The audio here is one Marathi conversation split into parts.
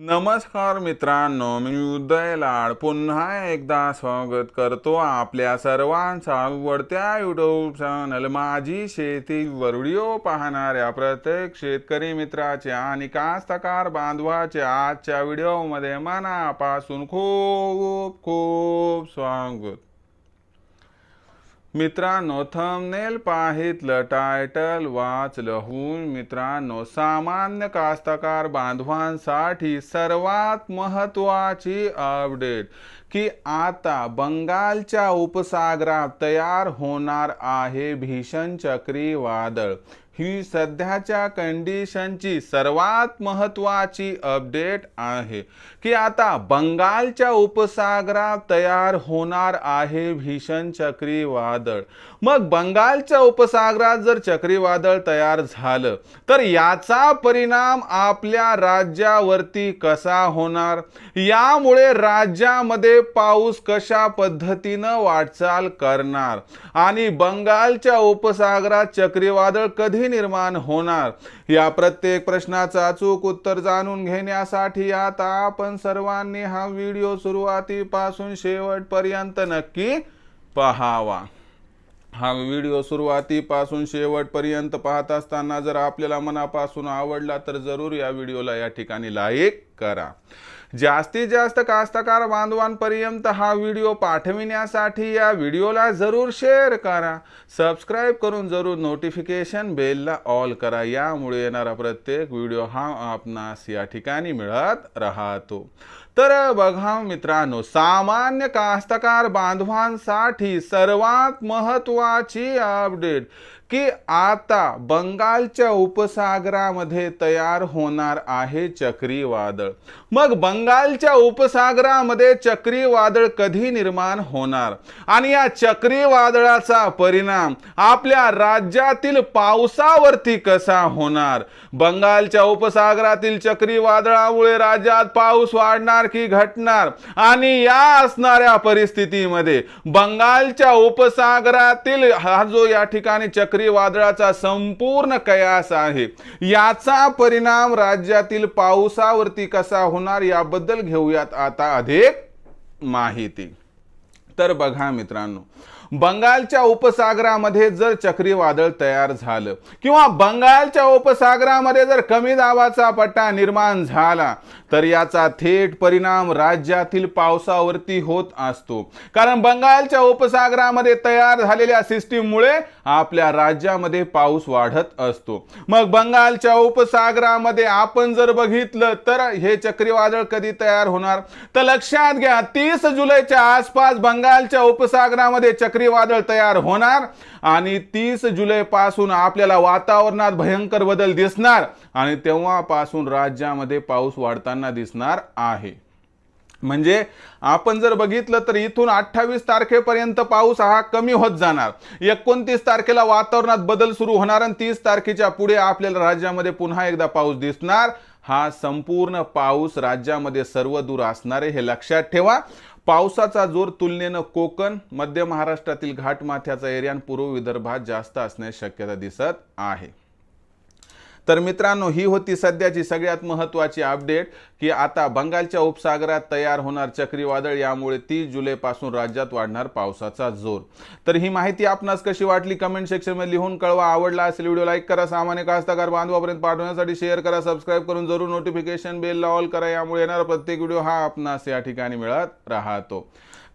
नमस्कार मित्रांनो, मी उदय लाड पुन्हा एकदा स्वागत करतो आपल्या सर्वांचा आवडत्या यूट्यूब चॅनल माझी शेती वर व्हिडिओ पाहणाऱ्या प्रत्येक शेतकरी मित्राचे आणि कास्तकार बांधवाचे आजच्या व्हिडिओमध्ये मनापासून खूप खूप स्वागत। मित्रांनो, थंबनेल पाहितलं, टायटल वाचलं होऊन मित्रांनो, सामान्य कास्तकार बांधवांसाठी सर्वात महत्त्वाची अपडेट की आता बंगालच्या उपसागरात तयार होणार आहे भीषण चक्रीवादळ। ही सध्याच्या कंडिशनची सर्वात महत्त्वाची अपडेट आहे की आता बंगालच्या उपसागरात तयार होणार आहे भीषण चक्रीवादळ। मग बंगालच्या उपसागरात जर चक्रीवादळ तयार झालं तर याचा परिणाम आपल्या राज्यावरती कसा होणार, यामुळे राज्यामध्ये पाऊस कशा पद्धतीनं वाटचाल करणार आणि बंगालच्या उपसागरात चक्रीवादळ कधी निर्माण होणार, या प्रत्येक प्रश्नाचं अचूक उत्तर जाणून घेण्यासाठी आता आपण सर्वांनी हा व्हिडिओ सुरुवातीपासून शेवटपर्यंत नक्की पाहावा। हा व्हिडिओ सुरुवातीपासून शेवटपर्यंत पाहत असताना जर आपल्याला मनापासून आवडला तर जरूर या व्हिडिओला या ठिकाणी लाईक करा। जास्तीत जास्त कास्तकार बांधवांपर्यंत हा व्हिडिओ पाठविण्यासाठी या व्हिडिओला जरूर शेअर करा। सबस्क्राइब करून जरूर नोटिफिकेशन बेलला ऑल करा, यामुळे येणारा प्रत्येक व्हिडिओ हा आपणास या ठिकाणी मिळत राहतो। तर बघा मित्रांनो, सामान्य कास्तकार बांधवांसाठी सर्वात महत्त्वाची अपडेट की आता बंगालच्या उपसागरामध्ये तयार होणार आहे चक्रीवादळ। मग बंगालच्या उपसागरामध्ये चक्रीवादळ कधी निर्माण होणार आणि या चक्रीवादळाचा परिणाम आपल्या राज्यातील पावसावरती कसा होणार, बंगालच्या उपसागरातील चक्रीवादळामुळे राज्यात पाऊस वाढणार की घटणार आणि या असणाऱ्या परिस्थितीमध्ये बंगालच्या उपसागरातील हा जो या ठिकाणी चक्रीवादळाचा संपूर्ण कयास आहे याचा परिणाम राज्यातील पावसावरती कसा होणार याबद्दल घेऊयात आता अधिक माहिती। तर बघा मित्रांनो, बंगालच्या उपसागरामध्ये जर चक्रीवादळ तयार झालं किंवा बंगालच्या उपसागरामध्ये जर कमी दाबाचा पट्टा निर्माण झाला तर याचा थेट परिणाम राज्यातील पावसावरती होत असतो, कारण बंगालच्या उपसागरामध्ये तयार झालेल्या सिस्टीममुळे आपल्या राज्यामध्ये पाऊस वाढत असतो। मग बंगालच्या उपसागरामध्ये आपण जर बघितलं तर हे चक्रीवादळ कधी तयार होणार, तर लक्षात घ्या 30 जुलैच्या आसपास बंगालच्या उपसागरामध्ये चक्रीवादळ तयार होणार आणि 30 जुलै पासून आपल्याला वातावरणात भयंकर बदल दिसणार आणि तेव्हापासून राज्यामध्ये पाऊस वाढताना दिसणार आहे। म्हणजे आपण जर बघितलं तर इथून 28 तारखेपर्यंत पाऊस हा कमी होत जाणार, 29 तारखेला वातावरणात बदल सुरू होणार आणि 30 तारखेच्या पुढे आपल्याला राज्यामध्ये पुन्हा एकदा पाऊस दिसणार। हा संपूर्ण पाऊस राज्यामध्ये सर्वदूर असणार आहे, हे लक्षात ठेवा। पावसाचा जोर तुलनेनं कोकण, मध्य महाराष्ट्रातील घाटमाथ्याचा एरिया आणि पूर्व विदर्भात जास्त असण्याची शक्यता दिसत आहे। तर मित्रांनो, ही होती सध्याची सगळ्यात महत्त्वाची अपडेट की आता बंगालच्या उपसागरात तयार होणार चक्रीवादळ, यामुळे 30 जुलै पासून राज्यात वाढणार पावसाचा जोर। तर ही माहिती आपणास कशी वाटली कमेंट सेक्शन मध्ये लिहून कळवा। आवडला असेल व्हिडिओ लाईक करा, सामान्य कास्तकार बांधवांपर्यंत पाठवण्यासाठी शेअर करा, सबस्क्राइब करून जरूर नोटिफिकेशन बेलला ऑल करा, यामुळे येणारा प्रत्येक व्हिडिओ हा आपणास या ठिकाणी मिळत राहतो।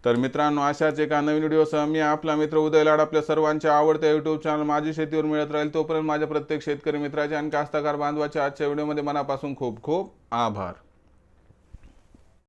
तर मित्रांनो, अशाच एका नवीन व्हिडिओसह मी आपला मित्र उदय लाड आपल्या सर्वांच्या आवडत्या यूट्यूब चॅनल माझी शेतीवर मिळत राहील। तोपर्यंत माझ्या प्रत्येक शेतकरी मित्राचे आणि कास्तकार बांधवाच्या आजच्या व्हिडिओमध्ये मनापासून खूप खूप आभार।